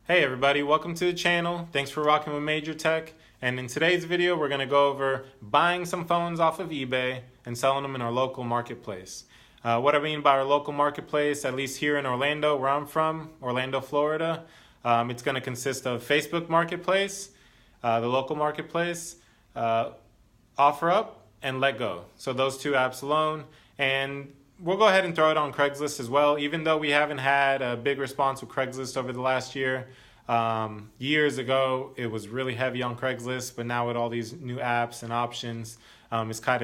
Hey everybody, welcome to the channel. Thanks for rocking with Major Tech. And in today's video, we're going to go over buying some phones off of eBay and selling them in our local marketplace. What I mean by our local marketplace, at least here in Orlando, where I'm from, Orlando, Florida, it's going to consist of Facebook Marketplace, the local marketplace, OfferUp, and Let Go. So those two apps alone. And we'll go ahead and throw it on Craigslist as well, even though we haven't had a big response with Craigslist over the last year. Years ago, it was really heavy on Craigslist, but now with all these new apps and options, it's kind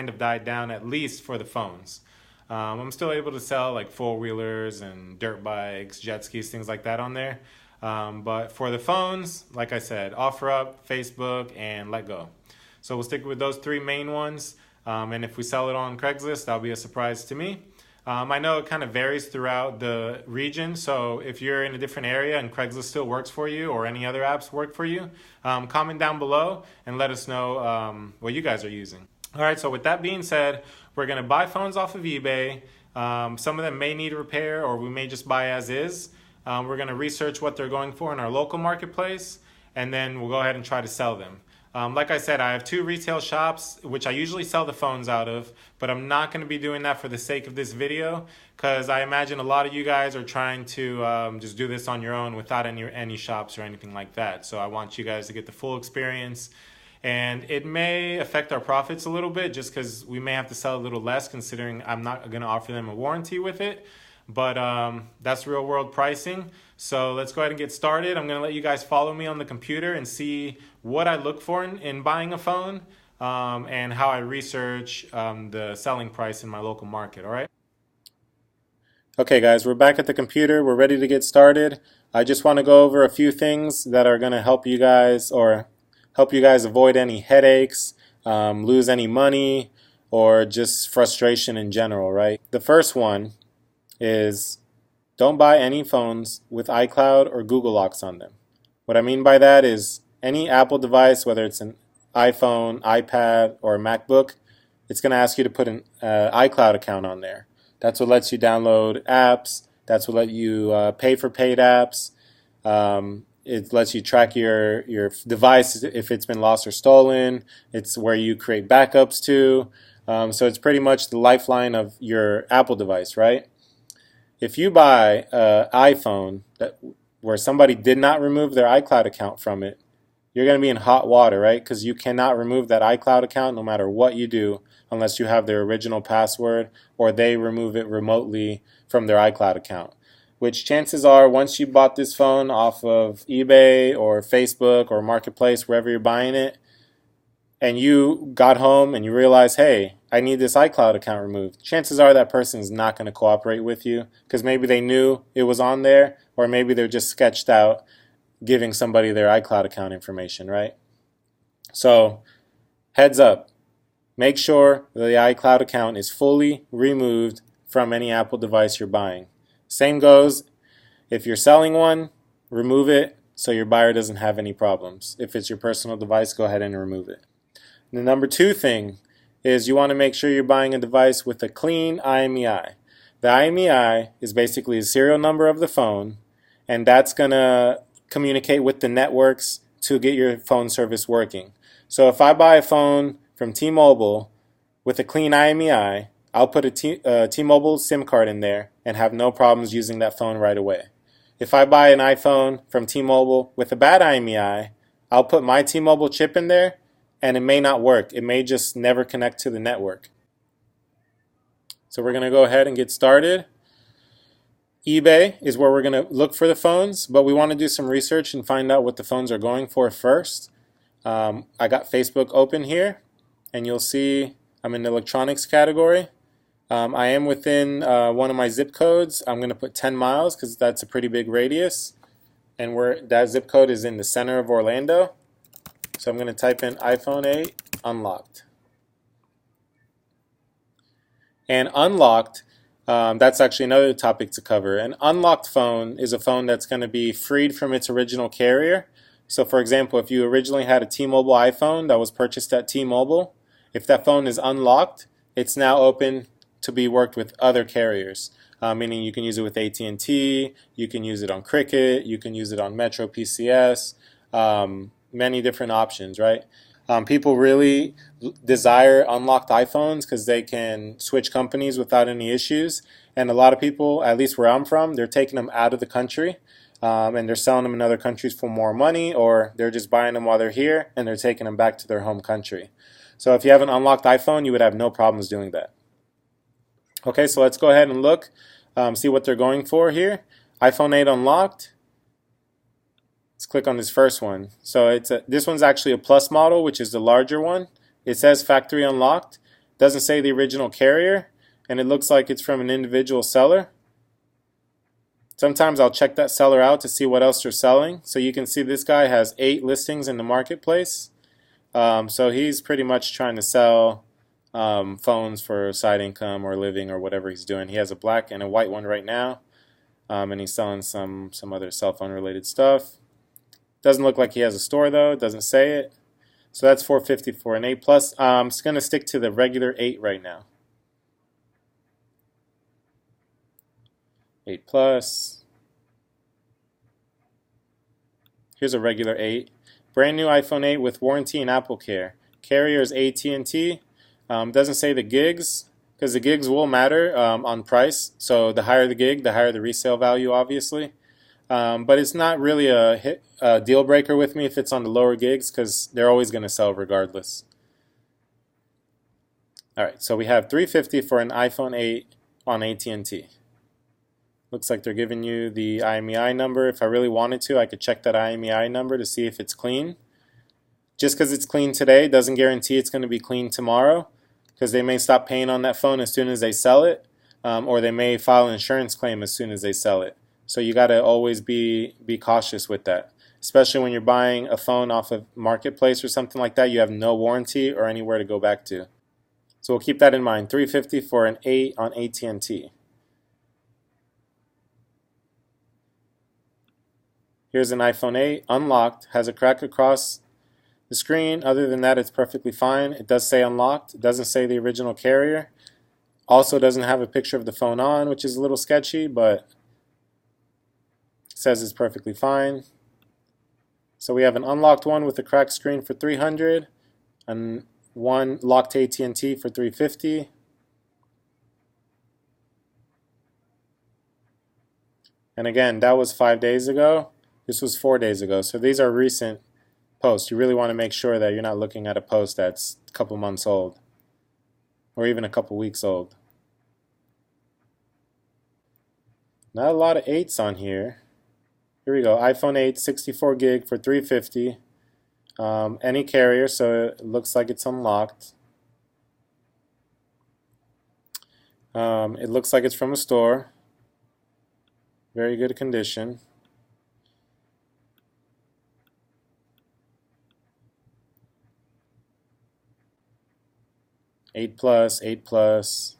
of died down, at least for the phones. I'm still able to sell like four-wheelers and dirt bikes, jet skis, things like that on there. But for the phones, like I said, OfferUp, Facebook, and Let Go. So we'll stick with those three main ones. And if we sell it on Craigslist, that'll be a surprise to me. I know it kind of varies throughout the region, so if you're in a different area and Craigslist still works for you or any other apps work for you, comment down below and let us know what you guys are using. All right, so with that being said, we're going to buy phones off of eBay. Some of them may need repair or we may just buy as is. We're going to research what they're going for in our local marketplace, and then we'll go ahead and try to sell them. Like I said, I have two retail shops, which I usually sell the phones out of, but I'm not going to be doing that for the sake of this video, because I imagine a lot of you guys are trying to just do this on your own without any shops or anything like that. So I want you guys to get the full experience. And it may affect our profits a little bit just because we may have to sell a little less, considering I'm not going to offer them a warranty with it. But that's real world pricing. So let's go ahead and get started. I'm going to let you guys follow me on the computer and see what I look for in buying a phone, and how I research the selling price in my local market. All right. Okay guys, we're back at the computer. We're ready to get started. I just want to go over a few things that are going to help you guys avoid any headaches, lose any money, or just frustration in general, right? The first one is don't buy any phones with iCloud or Google locks on them. What I mean by that is any Apple device, whether it's an iPhone, iPad, or a MacBook, it's going to ask you to put an iCloud account on there. That's what lets you download apps. That's what lets you pay for paid apps. It lets you track your device if it's been lost or stolen. It's where you create backups to. So it's pretty much the lifeline of your Apple device, right? If you buy an iPhone where somebody did not remove their iCloud account from it, you're going to be in hot water, right? Because you cannot remove that iCloud account no matter what you do unless you have their original password or they remove it remotely from their iCloud account. Which chances are, once you bought this phone off of eBay or Facebook or Marketplace, wherever you're buying it, and you got home and you realize, hey, I need this iCloud account removed, chances are that person is not going to cooperate with you because maybe they knew it was on there, or maybe they're just sketched out giving somebody their iCloud account information, right? So, heads up, make sure that the iCloud account is fully removed from any Apple device you're buying. Same goes, if you're selling one, remove it so your buyer doesn't have any problems. If it's your personal device, go ahead and remove it. The number two thing is you want to make sure you're buying a device with a clean IMEI. The IMEI is basically the serial number of the phone, and that's going to communicate with the networks to get your phone service working. So if I buy a phone from T-Mobile with a clean IMEI, I'll put a T-Mobile SIM card in there and have no problems using that phone right away. If I buy an iPhone from T-Mobile with a bad IMEI, I'll put my T-Mobile chip in there and it may not work. It may just never connect to the network. So we're going to go ahead and get started. eBay is where we're going to look for the phones, but we want to do some research and find out what the phones are going for first. I got Facebook open here, and you'll see I'm in the electronics category. I am within one of my zip codes. I'm going to put 10 miles because that's a pretty big radius, and that zip code is in the center of Orlando. So I'm going to type in iPhone 8 unlocked. And unlocked, that's actually another topic to cover. An unlocked phone is a phone that's going to be freed from its original carrier. So for example, if you originally had a T-Mobile iPhone that was purchased at T-Mobile, if that phone is unlocked, it's now open to be worked with other carriers, meaning you can use it with AT&T, you can use it on Cricket, you can use it on Metro PCS, many different options, right? People really desire unlocked iPhones because they can switch companies without any issues. And a lot of people, at least where I'm from, they're taking them out of the country and they're selling them in other countries for more money, or they're just buying them while they're here and they're taking them back to their home country. So if you have an unlocked iPhone, you would have no problems doing that. Okay, so let's go ahead and look, see what they're going for here. iPhone 8 unlocked. Let's click on this first one. So this one's actually a Plus model, which is the larger one. It says factory unlocked. Doesn't say the original carrier, and it looks like it's from an individual seller. Sometimes I'll check that seller out to see what else they're selling. So you can see this guy has 8 listings in the marketplace. So he's pretty much trying to sell phones for side income or living or whatever he's doing. He has a black and a white one right now, and he's selling some other cell phone related stuff. Doesn't look like he has a store though. It doesn't say it. So that's $450 for an 8 Plus. I'm just going to stick to the regular 8 right now. 8 Plus. Here's a regular 8. Brand new iPhone 8 with warranty and Apple Care. Carrier is AT&T. Doesn't say the gigs, because the gigs will matter on price. So the higher the gig, the higher the resale value, obviously. But it's not really a deal breaker with me if it's on the lower gigs, because they're always going to sell regardless. Alright, so we have $350 for an iPhone 8 on AT&T. Looks like they're giving you the IMEI number. If I really wanted to, I could check that IMEI number to see if it's clean. Just because it's clean today doesn't guarantee it's going to be clean tomorrow, because they may stop paying on that phone as soon as they sell it, or they may file an insurance claim as soon as they sell it. So you got to always be cautious with that, especially when you're buying a phone off of Marketplace or something like that. You have no warranty or anywhere to go back to. So we'll keep that in mind. $350 for an 8 on AT&T. Here's an iPhone 8, unlocked, has a crack across the screen. Other than that, it's perfectly fine. It does say unlocked. It doesn't say the original carrier. Also doesn't have a picture of the phone on, which is a little sketchy, but it says it's perfectly fine. So we have an unlocked one with a cracked screen for $300, and one locked AT&T for $350. And again, that was 5 days ago. This was 4 days ago. So these are recent posts. You really want to make sure that you're not looking at a post that's a couple months old, or even a couple weeks old. Not a lot of 8s on here. Here we go. iPhone 8, 64 gig for $350. Any carrier, so it looks like it's unlocked. It looks like it's from a store. Very good condition. $8 Plus, 8 Plus,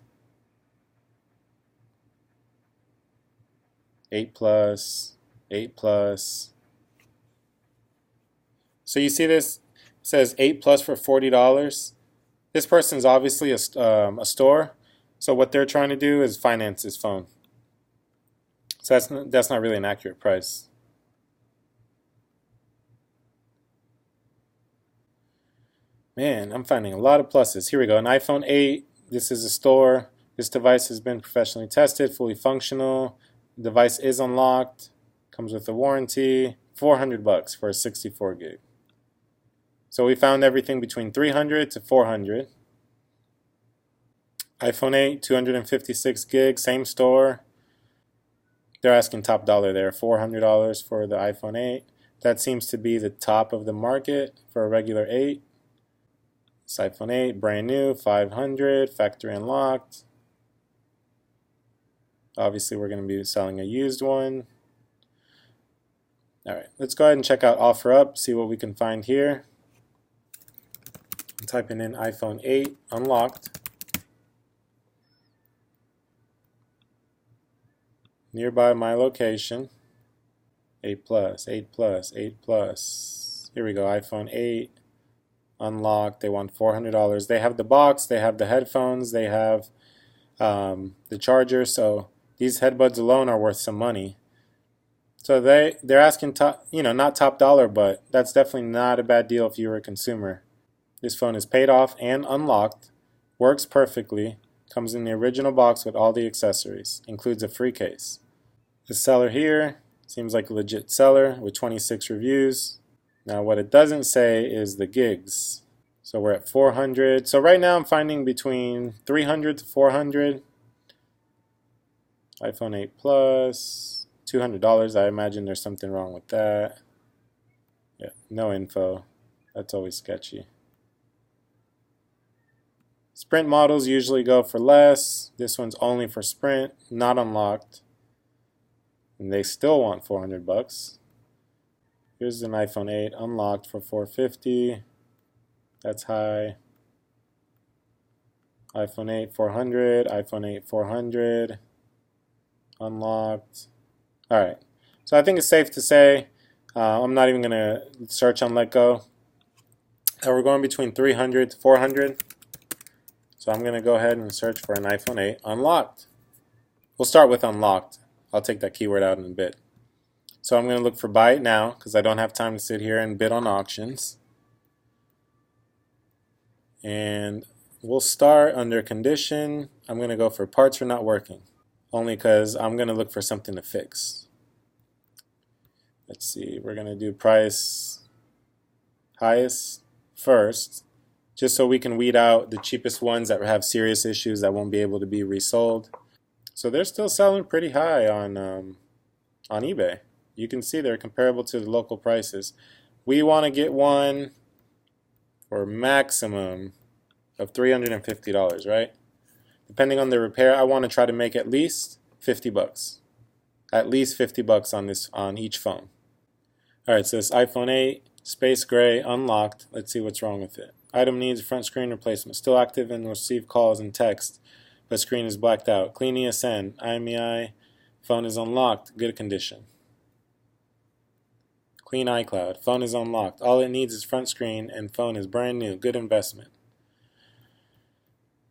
8 Plus, 8 Plus. So you see this? It says 8 Plus for $40. This person's obviously a store. So what they're trying to do is finance this phone. So that's not really an accurate price. Man, I'm finding a lot of pluses. Here we go. An iPhone 8. This is a store. This device has been professionally tested, fully functional. The device is unlocked. Comes with a warranty. $400 for a 64 gig. So we found everything between $300 to $400. iPhone 8, 256 gig, same store. They're asking top dollar there, $400 for the iPhone 8. That seems to be the top of the market for a regular 8. This iPhone 8, brand new, $500, factory unlocked. Obviously, we're going to be selling a used one. All right, let's go ahead and check out OfferUp, see what we can find here. I'm typing in iPhone 8, unlocked. Nearby my location. 8 Plus, 8 Plus, 8 Plus. Here we go, iPhone 8. Unlocked. They want $400. They have the box, they have the headphones, they have the charger. So these headbuds alone are worth some money. So they're asking top, not top dollar, but that's definitely not a bad deal if you're a consumer. This phone is paid off and unlocked, works perfectly, comes in the original box with all the accessories, includes a free case. The seller here seems like a legit seller with 26 reviews. Now what it doesn't say is the gigs. So we're at 400. So right now I'm finding between 300 to 400. iPhone 8 Plus, $200. I imagine there's something wrong with that. Yeah, no info. That's always sketchy. Sprint models usually go for less. This one's only for Sprint, not unlocked. And they still want 400 bucks. Here's an iPhone 8 unlocked for 450. That's high. iPhone 8 400, iPhone 8 400 unlocked. All right. So I think it's safe to say I'm not even going to search on Letgo. We're going between 300 to 400. So I'm going to go ahead and search for an iPhone 8 unlocked. We'll start with unlocked. I'll take that keyword out in a bit. So I'm going to look for buy it now because I don't have time to sit here and bid on auctions. And we'll start under condition. I'm going to go for parts are not working. Only because I'm going to look for something to fix. Let's see. We're going to do price highest first, just so we can weed out the cheapest ones that have serious issues that won't be able to be resold. So they're still selling pretty high on eBay. You can see they're comparable to the local prices. We want to get one for a maximum of $350, right? Depending on the repair, I want to try to make at least 50 bucks. At least 50 bucks on each phone. All right, so this iPhone 8 space gray unlocked. Let's see what's wrong with it. Item needs front screen replacement. Still active and receive calls and text, but screen is blacked out. Clean ESN. IMEI. Phone is unlocked. Good condition. Clean iCloud. Phone is unlocked. All it needs is front screen and phone is brand new. Good investment.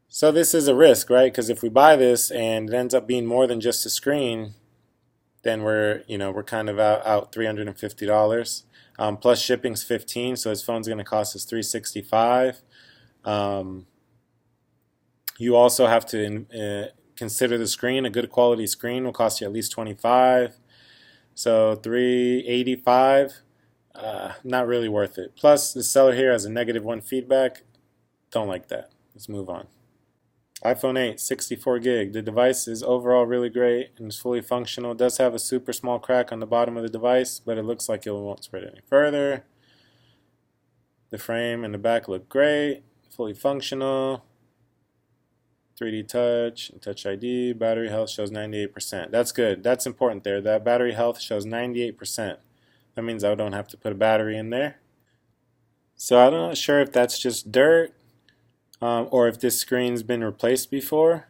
So this is a risk, right? Because if we buy this and it ends up being more than just a screen, then we're kind of out $350. Plus shipping's $15, so his phone's going to cost us $365. You also have to consider the screen. A good quality screen will cost you at least $25. So $385, not really worth it. Plus the seller here has a -1 feedback. Don't like that. Let's move on. iPhone 8, 64 gig. The device is overall really great and is fully functional. It does have a super small crack on the bottom of the device, but it looks like it won't spread any further. The frame and the back look great, fully functional. 3D touch and touch ID. Battery health shows 98%. That's good. That's important there. That battery health shows 98%. That means I don't have to put a battery in there. So I'm not sure if that's just dirt. Or if this screen's been replaced before.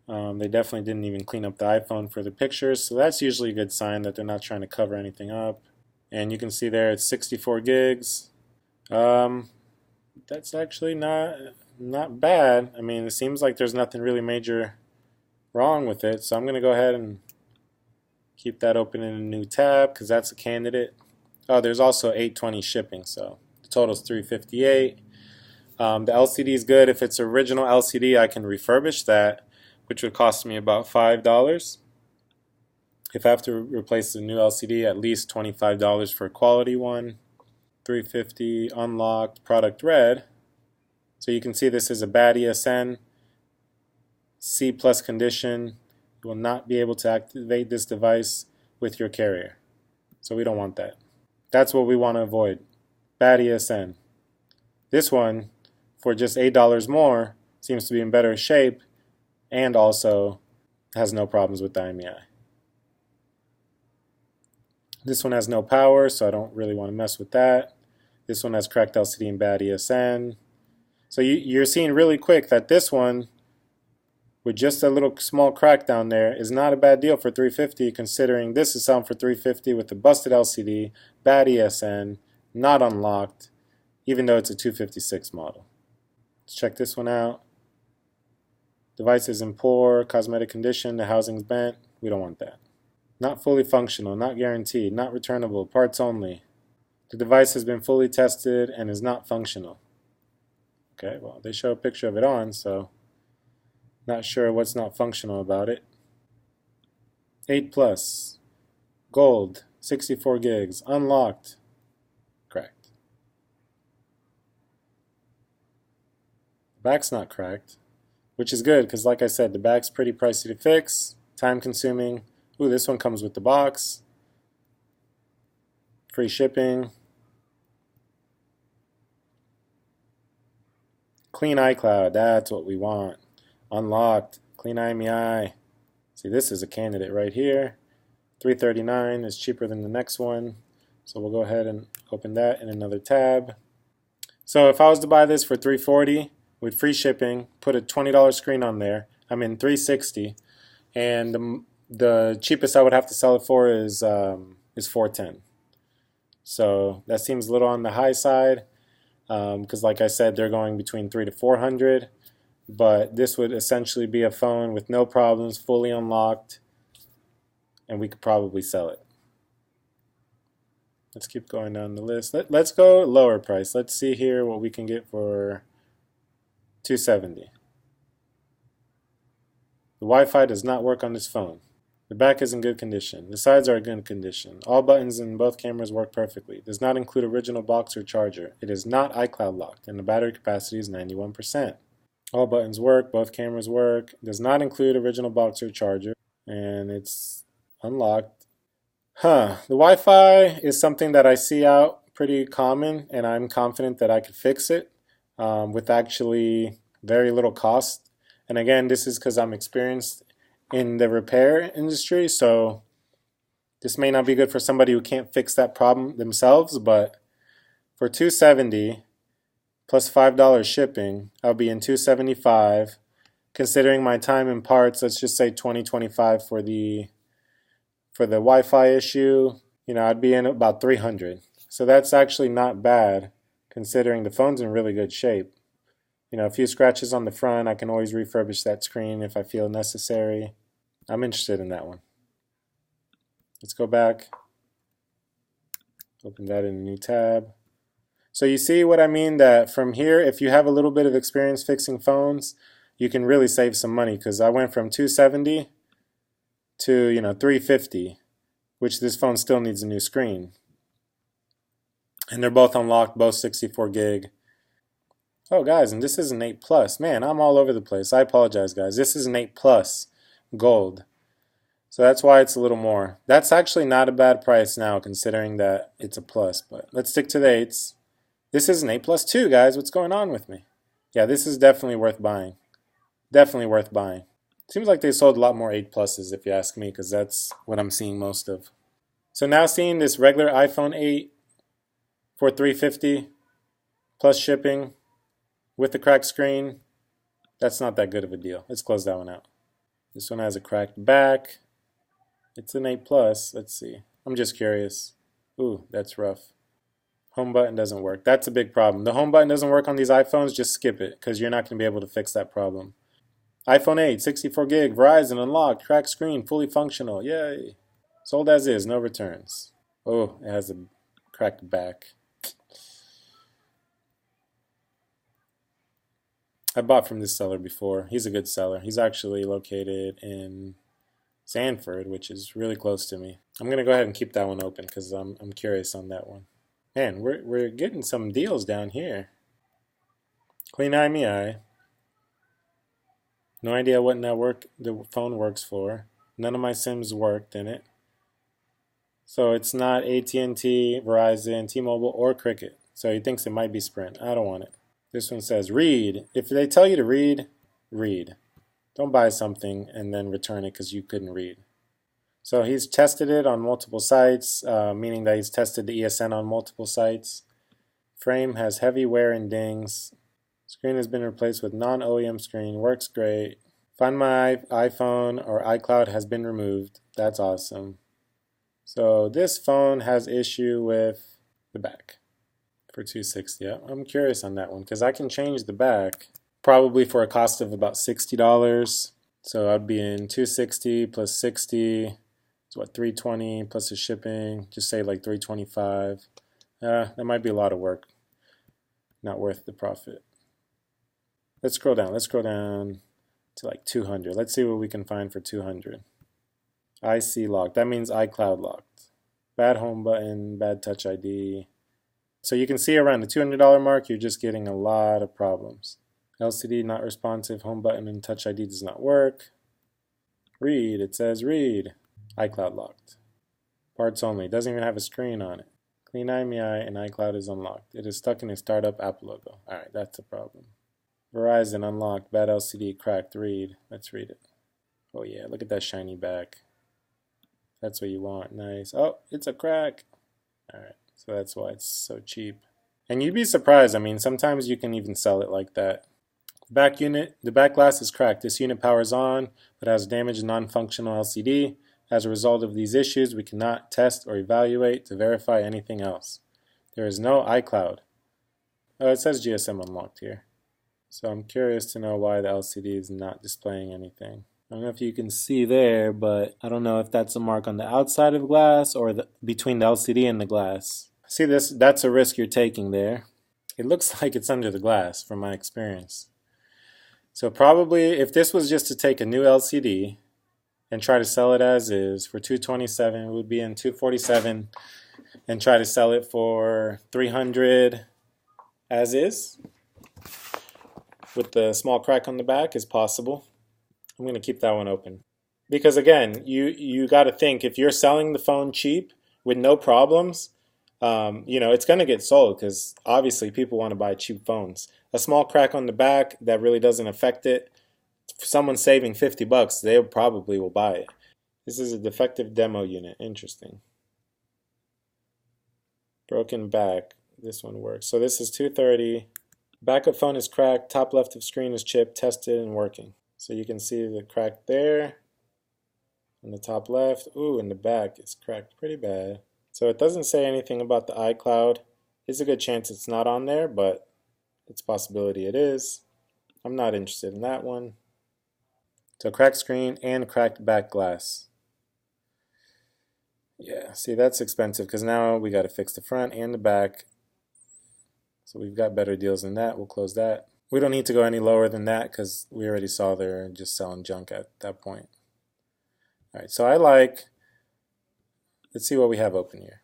They definitely didn't even clean up the iPhone for the pictures, so that's usually a good sign that they're not trying to cover anything up. And you can see there it's 64 gigs. That's actually not bad. I mean, it seems like there's nothing really major wrong with it, so I'm going to go ahead and keep that open in a new tab because that's a candidate. Oh, there's also 820 shipping, so the total's 358. The LCD is good. If it's original LCD, I can refurbish that, which would cost me about $5. If I have to replace the new LCD, at least $25 for a quality one. $350 unlocked, product red. So you can see this is a bad ESN, C+ condition. You will not be able to activate this device with your carrier. So we don't want that. That's what we want to avoid. Bad ESN. This one, for just $8 more, seems to be in better shape and also has no problems with the IMEI. This one has no power, so I don't really want to mess with that. This one has cracked LCD and bad ESN. So you're seeing really quick that this one, with just a little small crack down there, is not a bad deal for $350, considering this is selling for $350 with a busted LCD, bad ESN, not unlocked, even though it's a 256 model. Let's check this one out. Device is in poor cosmetic condition, the housing's bent. We don't want that. Not fully functional, not guaranteed, not returnable, parts only. The device has been fully tested and is not functional. Okay, well, they show a picture of it on, so not sure what's not functional about it. 8 plus, gold, 64 gigs, unlocked, cracked. The back's not cracked, which is good because, like I said, the back's pretty pricey to fix, time consuming. Ooh, this one comes with the box, free shipping. Clean iCloud, that's what we want. Unlocked, clean IMEI. See, this is a candidate right here. $339 is cheaper than the next one. So we'll go ahead and open that in another tab. So if I was to buy this for $340 with free shipping, put a $20 screen on there, I'm in $360, and the cheapest I would have to sell it for is $410. So that seems a little on the high side. Because like I said, they're going between $300 to $400, but this would essentially be a phone with no problems, fully unlocked, and we could probably sell it. Let's keep going down the list. Let's go lower price. Let's see here what we can get for $270. The Wi-Fi does not work on this phone. The back is in good condition. The sides are in good condition. All buttons in both cameras work perfectly. Does not include original box or charger. It is not iCloud locked, and the battery capacity is 91%. All buttons work. Both cameras work. Does not include original box or charger, and it's unlocked. The Wi-Fi is something that I see out pretty common, and I'm confident that I could fix it with actually very little cost. And again, this is because I'm experienced in the repair industry, so this may not be good for somebody who can't fix that problem themselves, but for $270 plus $5 shipping, I'll be in $275. Considering my time and parts, let's just say $20-25 for the Wi-Fi issue, I'd be in about $300. So that's actually not bad considering the phone's in really good shape. A few scratches on the front, I can always refurbish that screen if I feel necessary. I'm interested in that one. Let's go back. Open that in a new tab. So you see what I mean, that from here, if you have a little bit of experience fixing phones, you can really save some money, because I went from $270 to $350, which this phone still needs a new screen. And they're both unlocked, both 64 gig. Oh guys, and this is an 8 plus. Man, I'm all over the place. I apologize guys. This is an 8 plus gold. So that's why it's a little more. That's actually not a bad price now considering that it's a plus, but let's stick to the 8s. This is an 8 plus 2, guys. What's going on with me? Yeah, this is definitely worth buying. Definitely worth buying. Seems like they sold a lot more 8 pluses if you ask me, because that's what I'm seeing most of. So now seeing this regular iPhone 8 for $350 plus shipping with the cracked screen, that's not that good of a deal. Let's close that one out. This one has a cracked back. It's an 8 plus. Let's see. I'm just curious. Ooh, that's rough. Home button doesn't work. That's a big problem. The home button doesn't work on these iPhones. Just skip it, because you're not going to be able to fix that problem. iPhone 8, 64 gig, Verizon, unlocked, cracked screen, fully functional. Yay. Sold as is, no returns. Oh, it has a cracked back. I bought from this seller before. He's a good seller. He's actually located in Sanford, which is really close to me. I'm going to go ahead and keep that one open because I'm curious on that one. Man, we're getting some deals down here. Clean IMEI. No idea what network the phone works for. None of my SIMs worked in it. So it's not AT&T, Verizon, T-Mobile, or Cricket. So he thinks it might be Sprint. I don't want it. This one says read. If they tell you to read, read. Don't buy something and then return it because you couldn't read. So he's tested it on multiple sites, meaning that he's tested the ESN on multiple sites. Frame has heavy wear and dings. Screen has been replaced with non-OEM screen. Works great. Find My iPhone or iCloud has been removed. That's awesome. So this phone has issue with the back for $260. Yeah, I'm curious on that one because I can change the back. probably for a cost of about $60. So I'd be in 260 plus 60 is what, 320 plus the shipping, just say like 325. That might be a lot of work, not worth the profit. Let's scroll down to like 200. Let's see what we can find for 200. IC locked, that means iCloud locked. Bad home button, bad touch ID. So you can see around the $200 mark, you're just getting a lot of problems. LCD not responsive, home button and touch ID does not work. Read, it says read. iCloud locked. Parts only, doesn't even have a screen on it. Clean IMEI and iCloud is unlocked. It is stuck in a startup Apple logo. Alright, that's a problem. Verizon unlocked, bad LCD, cracked, read. Let's read it. Oh yeah, look at that shiny back. That's what you want, nice. Oh, it's a crack. Alright, so that's why it's so cheap. And you'd be surprised, I mean, sometimes you can even sell it like that. Back unit, the back glass is cracked. This unit powers on, but has damaged non-functional LCD. As a result of these issues, we cannot test or evaluate to verify anything else. There is no iCloud. Oh, it says GSM unlocked here. So I'm curious to know why the LCD is not displaying anything. I don't know if you can see there, but I don't know if that's a mark on the outside of the glass or between the LCD and the glass. See this? That's a risk you're taking there. It looks like it's under the glass from my experience. So probably if this was just to take a new LCD and try to sell it as is for $227, it would be in $247, and try to sell it for $300 as is with the small crack on the back is possible. I'm going to keep that one open. Because again, you got to think, if you're selling the phone cheap with no problems, it's going to get sold because obviously people want to buy cheap phones. A small crack on the back that really doesn't affect it, if someone's saving $50, they probably will buy it. This is a defective demo unit. Interesting. Broken back. This one works. So this is 230. Backup phone is cracked. Top left of screen is chipped, tested, and working. So you can see the crack there. On the top left. Ooh, in the back it's cracked pretty bad. So it doesn't say anything about the iCloud. There's a good chance it's not on there, but it's a possibility it is. I'm not interested in that one. So cracked screen and cracked back glass. Yeah, see, that's expensive because now we got to fix the front and the back. So we've got better deals than that. We'll close that. We don't need to go any lower than that because we already saw they're just selling junk at that point. All right, so let's see what we have open here.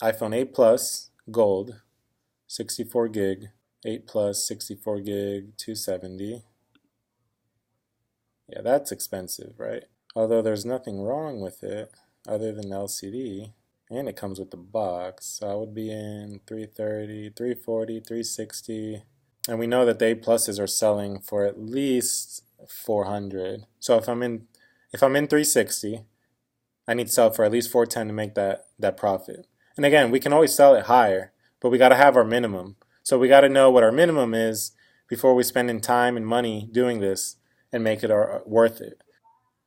iPhone 8 Plus, gold, 64 gig, 8 Plus, 64 gig, 270. Yeah, that's expensive, right? Although there's nothing wrong with it other than LCD. And it comes with the box. So I would be in 330, 340, 360. And we know that the 8 Pluses are selling for at least 400. So if I'm in 360, I need to sell it for at least 410 to make that profit. And again, we can always sell it higher, but we got to have our minimum. So we got to know what our minimum is before we spend in time and money doing this and make it worth it.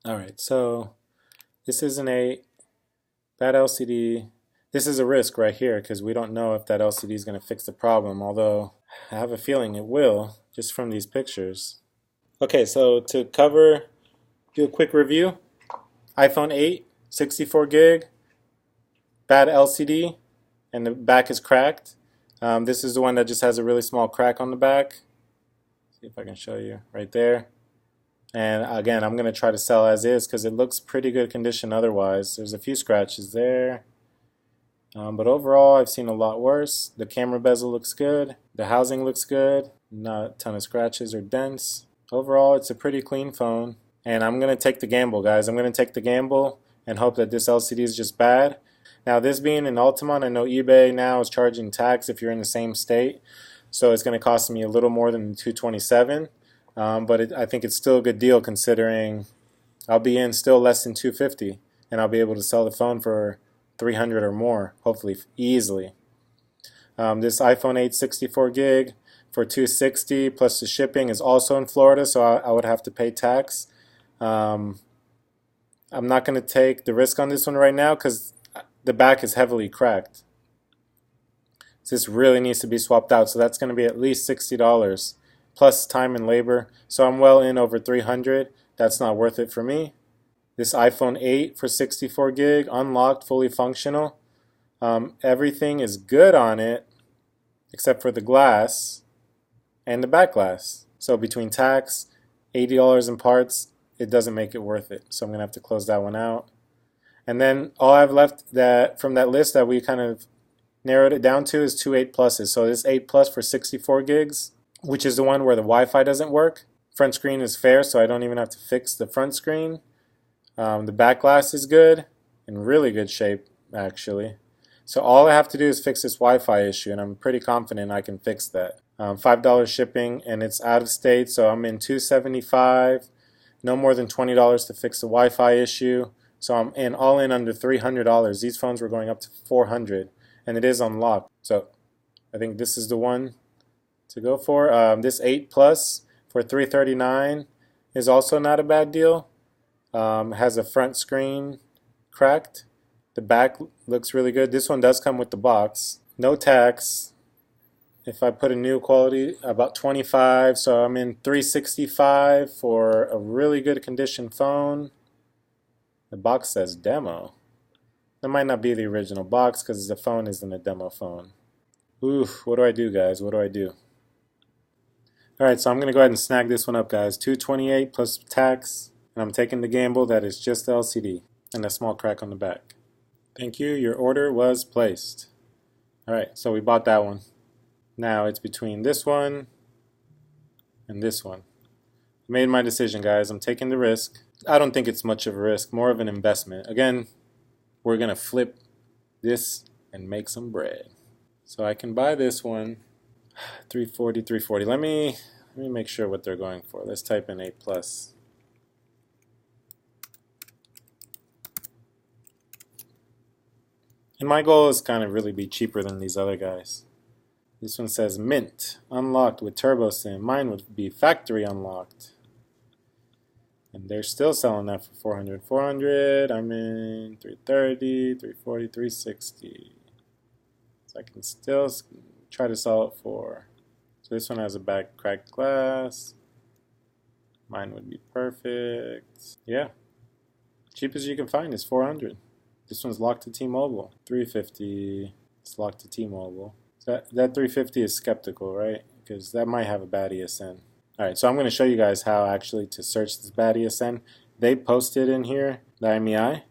All right, so this is an 8, bad LCD. This is a risk right here because we don't know if that LCD is going to fix the problem, although I have a feeling it will just from these pictures. Okay, so to do a quick review. iPhone 8, 64 gig, bad LCD, and the back is cracked. This is the one that just has a really small crack on the back. See if I can show you right there. And again, I'm going to try to sell as is because it looks pretty good condition otherwise. There's a few scratches there. But overall, I've seen a lot worse. The camera bezel looks good. The housing looks good. Not a ton of scratches or dents. Overall, it's a pretty clean phone. And I'm going to take the gamble, guys. I'm going to take the gamble and hope that this LCD is just bad. Now, this being in Altamont, I know eBay now is charging tax if you're in the same state. So it's going to cost me a little more than $227. But I think it's still a good deal considering I'll be in still less than $250, and I'll be able to sell the phone for $300 or more, hopefully easily. This iPhone 8 64 gig for $260 plus the shipping is also in Florida, so I would have to pay tax. I'm not going to take the risk on this one right now because the back is heavily cracked. So this really needs to be swapped out, so that's going to be at least $60. plus time and labor. So I'm well in over 300. That's not worth it for me. This iPhone 8 for 64 gig, unlocked, fully functional. Everything is good on it except for the glass and the back glass. So between tax, $80 in parts, it doesn't make it worth it. So I'm gonna have to close that one out. And then all I've left that from that list that we kind of narrowed it down to is two 8 pluses. So this 8 plus for 64 gigs, which is the one where the Wi-Fi doesn't work. Front screen is fair, so I don't even have to fix the front screen. The back glass is good, in really good shape actually. So all I have to do is fix this Wi-Fi issue, and I'm pretty confident I can fix that. $5 shipping, and it's out of state, so I'm in $275. No more than $20 to fix the Wi-Fi issue. So I'm in all in under $300. These phones were going up to $400, and it is unlocked. So I think this is the one to go for. This 8 Plus for $339 is also not a bad deal. Has a front screen cracked. The back looks really good. This one does come with the box. No tax. If I put a new quality, about 25, so I'm in 365 for a really good condition phone. The box says demo. That might not be the original box because the phone isn't a demo phone. Oof, what do I do, guys? What do I do? Alright, so I'm going to go ahead and snag this one up, guys. $228 plus tax, and I'm taking the gamble that it's just the LCD and a small crack on the back. Thank you, your order was placed. Alright, so we bought that one. Now it's between this one and this one. I made my decision, guys. I'm taking the risk. I don't think it's much of a risk, more of an investment. Again, we're going to flip this and make some bread. So I can buy this one, $340. Let me make sure what they're going for. Let's type in 8 Plus. And my goal is kind of really be cheaper than these other guys. This one says mint, unlocked with turbo SIM. Mine would be factory unlocked. And they're still selling that for $400. I'm in $330, $340, $360. So I can still try to sell it for. So this one has a back cracked glass. Mine would be perfect. Yeah. Cheapest you can find is $400. This one's locked to T-Mobile. $350. It's locked to T-Mobile. That $350 is skeptical, right? Because that might have a bad ESN. Alright, so I'm going to show you guys how actually to search this bad ESN. They posted in here the IMEI,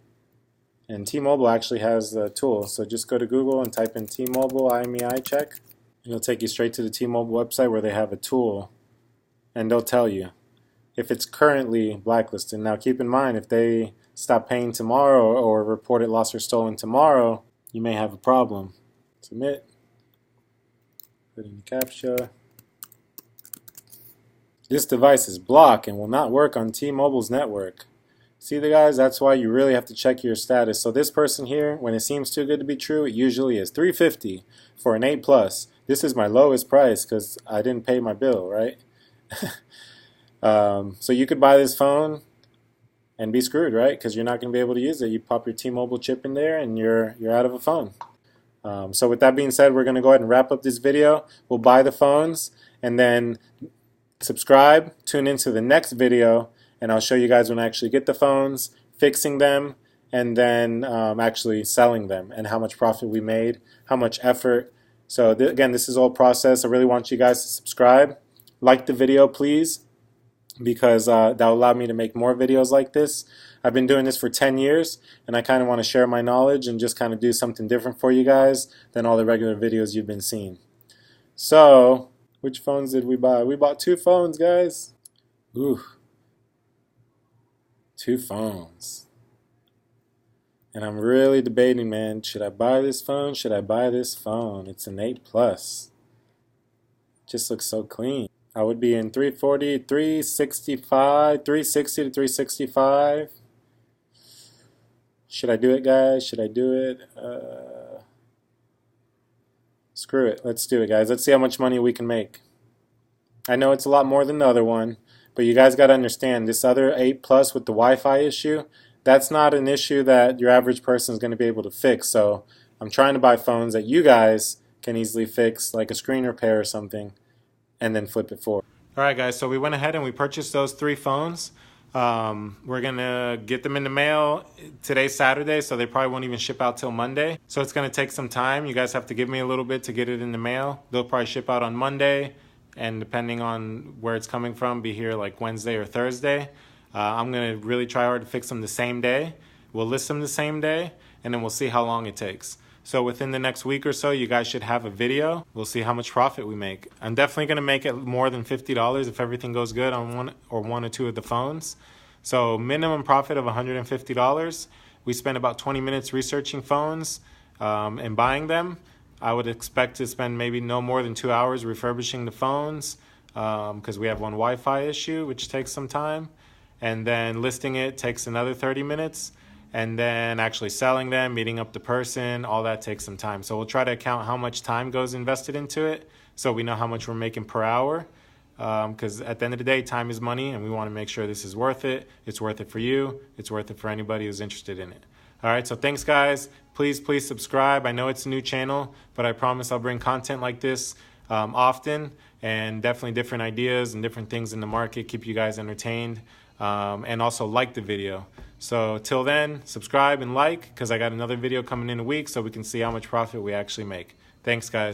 and T-Mobile actually has the tool. So just go to Google and type in T-Mobile IMEI check. It'll take you straight to the T-Mobile website where they have a tool, and they'll tell you if it's currently blacklisted. Now keep in mind, if they stop paying tomorrow or report it lost or stolen tomorrow, you may have a problem. Submit. Put in the CAPTCHA. This device is blocked and will not work on T-Mobile's network. See the guys, that's why you really have to check your status. So this person here, when it seems too good to be true, it usually is $350 for an 8 Plus. This is my lowest price because I didn't pay my bill, right? So you could buy this phone and be screwed, right? Because you're not going to be able to use it. You pop your T-Mobile chip in there and you're out of a phone. So with that being said, we're going to go ahead and wrap up this video. We'll buy the phones and then subscribe, tune into the next video, and I'll show you guys when I actually get the phones, fixing them, and then actually selling them, and how much profit we made, how much effort. So again, this is all process. I really want you guys to subscribe. Like the video, please, because that will allow me to make more videos like this. I've been doing this for 10 years, and I kind of want to share my knowledge and just kind of do something different for you guys than all the regular videos you've been seeing. So, which phones did we buy? We bought 2 phones, guys. Ooh. 2 phones. And I'm really debating, man, should I buy this phone? Should I buy this phone? It's an 8 Plus. Just looks so clean. I would be in 340, 365, 360 to 365. Should I do it, guys? Should I do it? Screw it. Let's do it, guys. Let's see how much money we can make. I know it's a lot more than the other one, but you guys got to understand, this other 8 Plus with the Wi-Fi issue, that's not an issue that your average person is going to be able to fix. So I'm trying to buy phones that you guys can easily fix, like a screen repair or something, and then flip it forward. All right, guys, so we went ahead and we purchased those 3 phones. We're gonna get them in the mail. Today's Saturday, so they probably won't even ship out till Monday. So it's gonna take some time. You guys have to give me a little bit to get it in the mail. They'll probably ship out on Monday, and depending on where it's coming from, be here like Wednesday or Thursday. I'm gonna really try hard to fix them the same day. We'll list them the same day, and then we'll see how long it takes. So within the next week or so, you guys should have a video. We'll see how much profit we make. I'm definitely gonna make it more than $50 if everything goes good on one or two of the phones. So minimum profit of $150. We spend about 20 minutes researching phones and buying them. I would expect to spend maybe no more than 2 hours refurbishing the phones because we have one Wi-Fi issue, which takes some time. And then listing it takes another 30 minutes. And then actually selling them, meeting up the person, all that takes some time. So we'll try to count how much time goes invested into it so we know how much we're making per hour. Because at the end of the day, time is money, and we want to make sure this is worth it. It's worth it for you. It's worth it for anybody who's interested in it. All right, so thanks, guys. Please subscribe. I know it's a new channel, but I promise I'll bring content like this often, and definitely different ideas and different things in the market, keep you guys entertained, and also like the video. So till then, subscribe and like, because I got another video coming in a week so we can see how much profit we actually make. Thanks, guys.